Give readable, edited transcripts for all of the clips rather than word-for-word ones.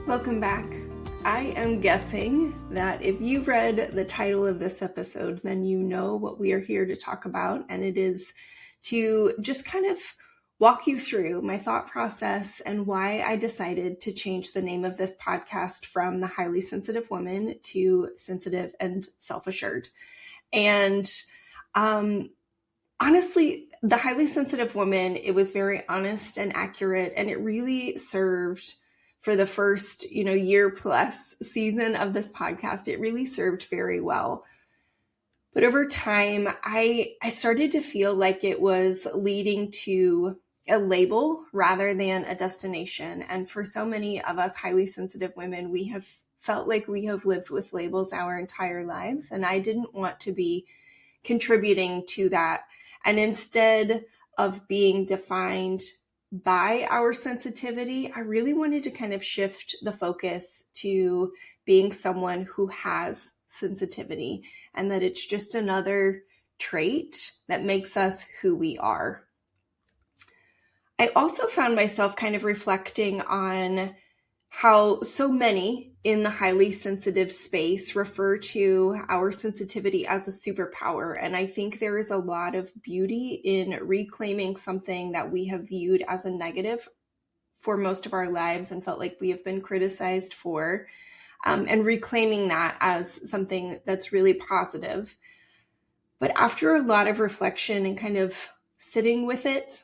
Welcome back. I am guessing that if you read the title of this episode, then you know what we are here to talk about, and it is to just kind of walk you through my thought process and why I decided to change the name of this podcast from The Highly Sensitive Woman to Sensitive and Self-Assured. And honestly, The Highly Sensitive Woman, it was very honest and accurate, and it really served for the first, year plus season of this podcast. It really served very well. But over time, I started to feel like it was leading to a label rather than a destination. And for so many of us highly sensitive women, we have felt like we have lived with labels our entire lives. And I didn't want to be contributing to that. And instead of being defined by our sensitivity, I really wanted to kind of shift the focus to being someone who has sensitivity, and that it's just another trait that makes us who we are. I also found myself kind of reflecting on how so many in the highly sensitive space refer to our sensitivity as a superpower. And I think there is a lot of beauty in reclaiming something that we have viewed as a negative for most of our lives and felt like we have been criticized for, and reclaiming that as something that's really positive. But after a lot of reflection and kind of sitting with it,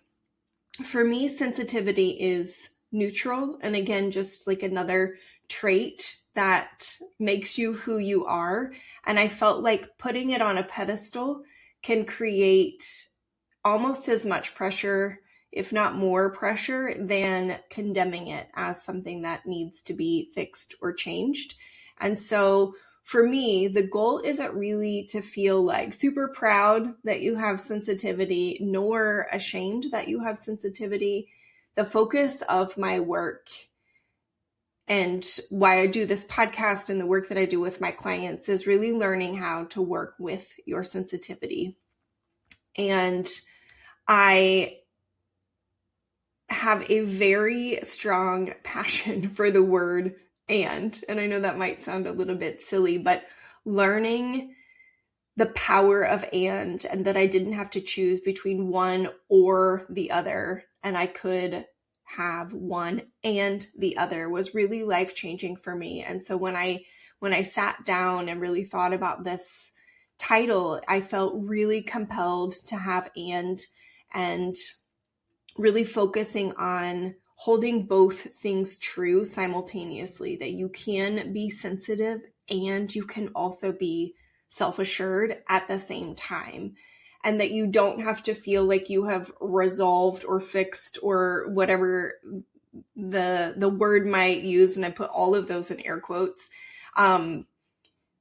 for me, sensitivity is neutral, and again, just like another trait that makes you who you are. And I felt like putting it on a pedestal can create almost as much pressure, if not more pressure, than condemning it as something that needs to be fixed or changed. And so for me, the goal isn't really to feel like super proud that you have sensitivity, nor ashamed that you have sensitivity. The focus of my work and why I do this podcast and the work that I do with my clients is really learning how to work with your sensitivity. And I have a very strong passion for the word and I know that might sound a little bit silly, but learning the power of and that I didn't have to choose between one or the other, and I could have one and the other, was really life-changing for me. And so when I sat down and really thought about this title, I felt really compelled to have and really focusing on holding both things true simultaneously, that you can be sensitive and you can also be self-assured at the same time, and that you don't have to feel like you have resolved or fixed or whatever the word might use, and I put all of those in air quotes,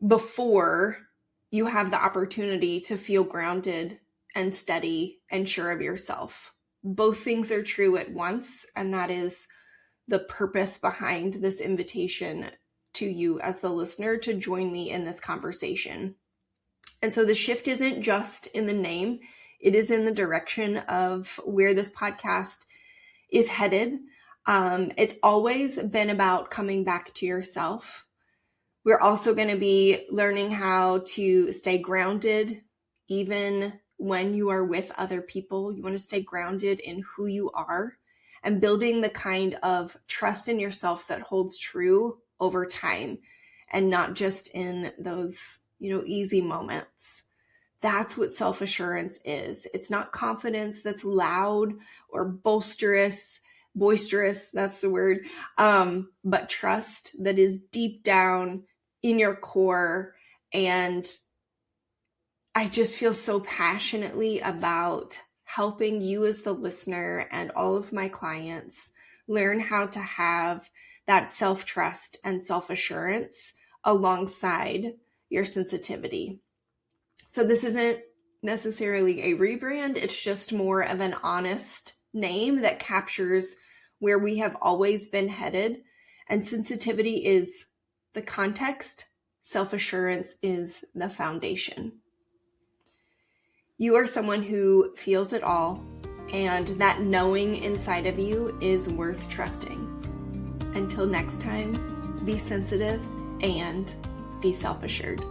before you have the opportunity to feel grounded and steady and sure of yourself. Both things are true at once, and that is the purpose behind this invitation to you as the listener to join me in this conversation. And so the shift isn't just in the name, it is in the direction of where this podcast is headed. It's always been about coming back to yourself. We're also going to be learning how to stay grounded even when you are with other people. You want to stay grounded in who you are and building the kind of trust in yourself that holds true over time and not just in those, easy moments. That's what self-assurance is. It's not confidence that's loud or boisterous, that's the word, but trust that is deep down in your core. And I just feel so passionately about helping you as the listener and all of my clients learn how to have that self-trust and self-assurance alongside your sensitivity. So this isn't necessarily a rebrand. It's just more of an honest name that captures where we have always been headed. And sensitivity is the context. Self-assurance is the foundation. You are someone who feels it all, and that knowing inside of you is worth trusting. Until next time, be sensitive and be self-assured.